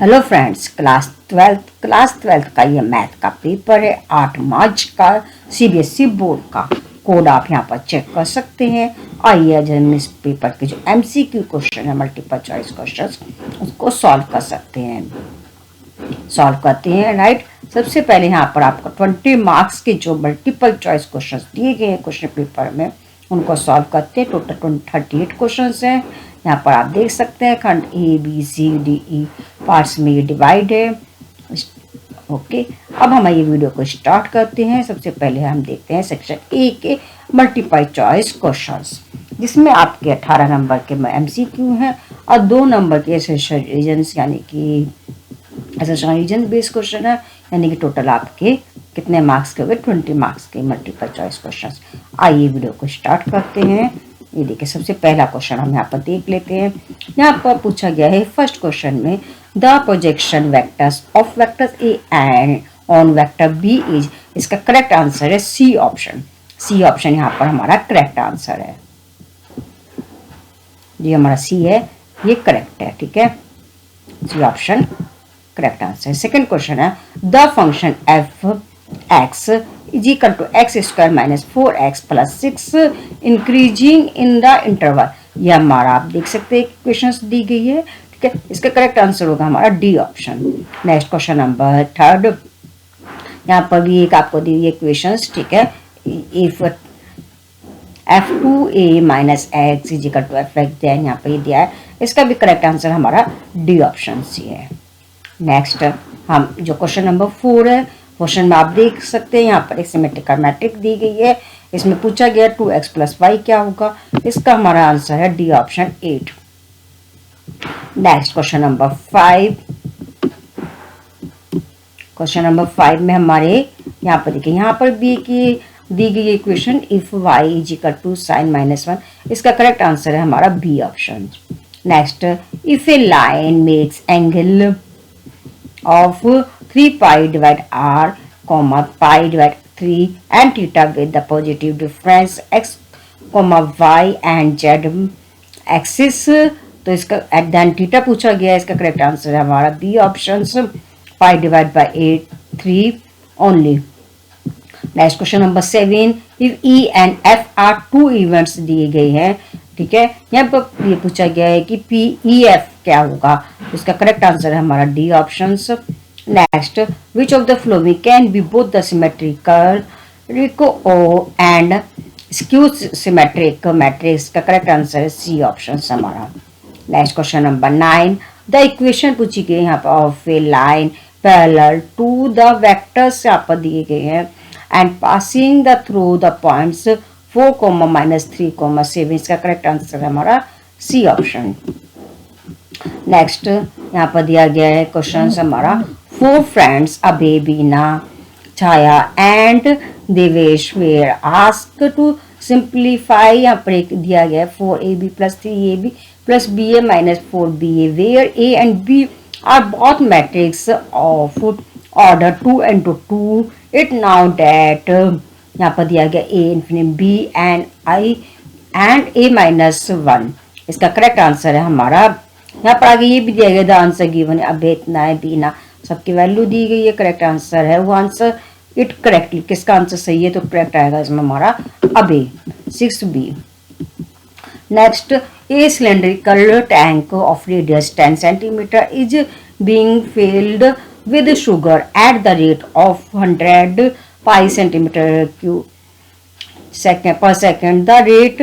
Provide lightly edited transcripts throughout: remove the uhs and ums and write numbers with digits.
Hello friends, class twelfth का ये math का पेपर है 8 मार्च का सीबीएसई बोर्ड का। कोड आप यहाँ पर चेक कर सकते हैं। आइए आज हम इस पेपर के जो एमसीक्यू क्वेश्चन है, मल्टीपल चॉइस क्वेश्चन, उसको सॉल्व कर सकते हैं। सॉल्व करते हैं, राइट। सबसे पहले यहाँ पर आपको 20 मार्क्स के जो मल्टीपल चॉइस क्वेश्चन दिए गए हैं क्वेश्चन पेपर में, उनको सॉल्व करते हैं। टोटल 38 क्वेश्चन हैं। यहाँ पर आप देख सकते हैं खंड A B C D E parts में ये डिवाइड है। ओके, अब हम ये वीडियो को स्टार्ट करते हैं। सबसे पहले हम देखते हैं सेक्शन ए के मल्टीपल चॉइस क्वेश्चंस, जिसमें आपके 18 नंबर के एमसीक्यू हैं और 2 नंबर के एसेशन रीजन्स यानी कि एसेशन रीजन बेस्ड क्वेश्चन है। यानी कि टोटल आपके कितने मार्क्स के हुए? 20 मार्क्स के मल्टीपल चॉइस क्वेश्चन। आइए वीडियो को स्टार्ट करते हैं। ये देखिए, सबसे पहला क्वेश्चन हम यहाँ पर देख लेते हैं। यहाँ पर पूछा गया है फर्स्ट क्वेश्चन में, the projection vectors of vector A and on vector B is. इसका करेक्ट आंसर है सी ऑप्शन। सी ऑप्शन यहाँ पर हमारा करेक्ट आंसर है। ये हमारा सी है, ये करेक्ट है। ठीक है, C option correct answer. Second question है, the function f x is equal to x square minus 4x plus 6 increasing in the interval. ये हमारा आप देख सकते हैं क्वेश्चन दी गई है। ठीक है, इसका करेक्ट आंसर होगा हमारा D option. Next question number third, यहाँ पर भी एक आपको दी है क्वेश्चन। ठीक है, if f2a minus x is equal to f x, then यहाँ पर ये दिया है। इसका भी करेक्ट आंसर हमारा डी ऑप्शन सी है। नेक्स्ट हम जो क्वेश्चन नंबर 4 है, क्वेश्चन में आप देख सकते हैं यहाँ पर एक सिमेट्रिकल मैट्रिक्स दी गई है। इसमें पूछा गया 2x प्लस वाई क्या होगा। इसका हमारा आंसर है D option 8। Next question number 5। Question number 5 में हमारे यहाँ पर देखिए, यहाँ पर भी की दी गई equation if y is equal to sine minus 1। इसका करेक्ट आंसर है हमारा B option. Next, if a line makes angle of 3 pi divide r comma pi divide 3 and theta with the positive difference x comma y and z axis, तो इसका eight then theta पूछा गया है। इसका correct answer है हमारा B option, pi divide by 8 3 only. Next question number 7, if E and F are 2 events दिए गए हैं। ठीक है, यहाँ पर ये पूछा गया है कि पी ई एफ क्या होगा। तो इसका करेक्ट आंसर है हमारा D option. Next, which of the following can be both the symmetrical and skew symmetric matrix. का करेक्ट आंसर है सी ऑप्शन हमारा। Next question number 9, the equation पूछी गई यहाँ पर of a line parallel to the vectors यहाँ पर दिए गए हैं and passing the through the points 4, -3, 7। इसका करेक्ट आंसर है हमारा सी ऑप्शन। नेक्स्ट यहाँ पर दिया गया है क्वेश्चन हमारा, 4 friends Abhay Beena Chhaya and Devesh were asked to simplify. यहाँ पर एक दिया गया है 4ab plus 3ab plus ba minus 4ba where a and b are both matrix of order 2 it now that. यहाँ पर दिया गया a infinity b and i and a minus 1। इसका करेक्ट आंसर है हमारा। यहाँ पर आगे ये भी दिया गया, द आंसर गिवन अभय इतना है बीना, सबकी वैल्यू दी गई है। करेक्ट आंसर है वो आंसर इट करेक्टली। किसका आंसर सही है? तो करेक्ट आएगा इसमें हमारा अभय 6b। Next, A cylindrical tank of radius 10 centimetre is being filled with sugar at the rate of 100 pi centimeter cube per second. The rate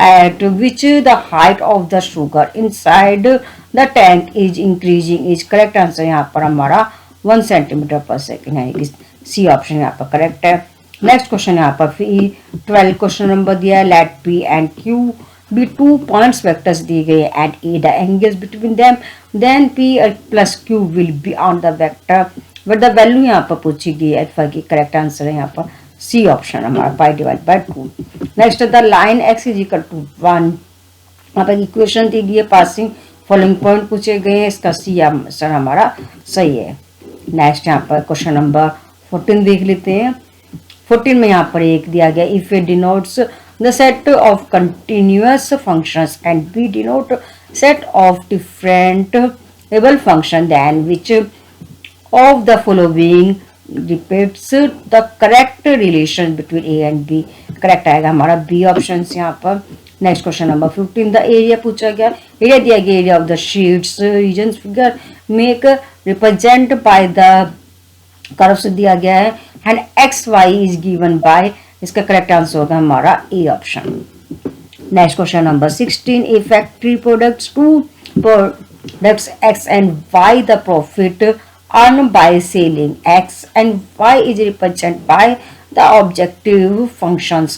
at which the height of the sugar inside the tank is increasing is correct answer यहाँ पर हमारा 1 centimeter per second, यानी कि C option यहाँ पर correct है। Next question यहाँ पर 12 क्वेश्चन नंबर दिया है, let P and Q be 2 points vectors दिए गए and a the angles between them, then P plus Q will be on the vector but the value यहाँ पर पूछी गई है। अल्फा की करेक्ट आंसर है यहाँ पर सी ऑप्शन हमारा, pi divide by 2। Next, the line x is equal to 1। यहाँ पर इक्वेशन दी गई है, पासिंग फॉलोइंग पॉइंट पूछे गए हैं। इसका सी आंसर हमारा सही है। नेक्स्ट यहाँ पर क्वेश्चन नंबर 14 देख लेते हैं। 14 में यहाँ पर एक दिया गया, if A denotes the set of continuous functions and B denote set of different able function then which of the following depicts the correct relation between A and B। Correct आएगा हमारा बी ऑप्शन यहाँ पर। Next question number 15, the area पूछा गया, area दिया गया, area of the sheets region figure make represent by the curves दिया गया है and x y is given by, इसका करेक्ट आंसर होगा हमारा A option. Next question number 16, a factory products two products x and y, the profit earned by selling x and y is represented by the objective functions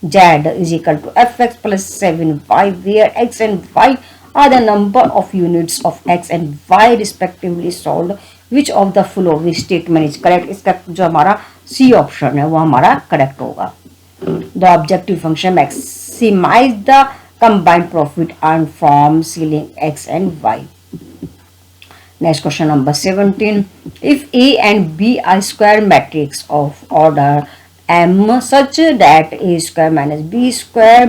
z is equal to fx plus 7y, where x and y are the number of units of x and y respectively sold, which of the following statement is correct। इसका जो हमारा C option है वो हमारा correct होगा। The objective function maximize the combined profit earned from selling x and y। Next question number 17, if A and B are square matrix of order m such that A square minus B square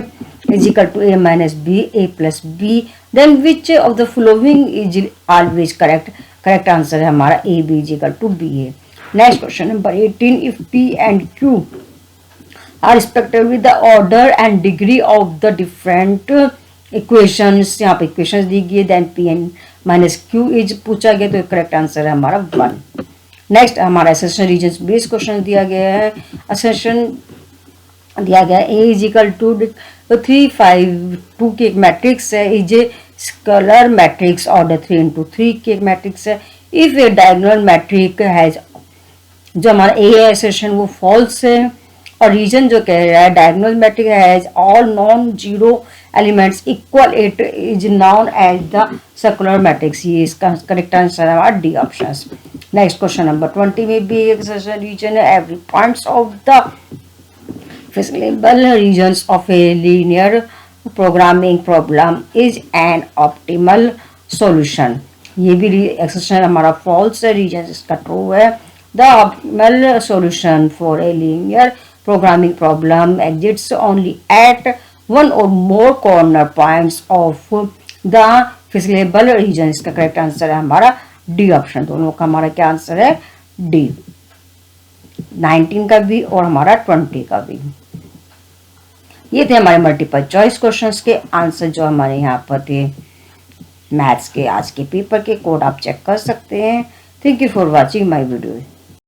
is equal to A minus B, A plus B, then which of the following is always correct। correct answer है हमारा A B is equal to B A। Next question number 18, if P and Q are respectively the order and degree of the different equations, यहाँ पे equations दी गई, then P N minus Q is पूछा गया, तो correct answer है हमारा 1। Next हमारा असर्शन रीजन बेस्ड क्वेश्चन दिया गया है। असर्शन दिया गया ए इज इक्वल टू 352 की एक मैट्रिक्स है, is a scalar matrix order 3×3 की एक मैट्रिक्स है। If a diagonal matrix has, जो हमारा ए है असर्शन वो फॉल्स है, और रीजन जो कह रहा है diagonal matrix has all non zero elements equal, it is known as the circular matrix. ये इसका करेक्ट आंसर है हमारा D option. Next question number 20 में भी एक रीजन है, every points of the physical regions of a linear programming problem is an optimal solution. ये भी एक्सप्रेशन हमारा फॉल्स है, रीजन इसका ट्रू है। The optimal solution for a linear programming problem exists only at one or more corner points of the feasible region। इसका correct answer है हमारा D option. दोनों का हमारा क्या आंसर है डी, 19 का भी और हमारा 20 का भी। ये थे हमारे मल्टीपल चॉइस क्वेश्चंस के आंसर जो हमारे यहाँ पर थे मैथ्स के आज के पेपर के। कोड आप चेक कर सकते हैं। Thank you for watching my video.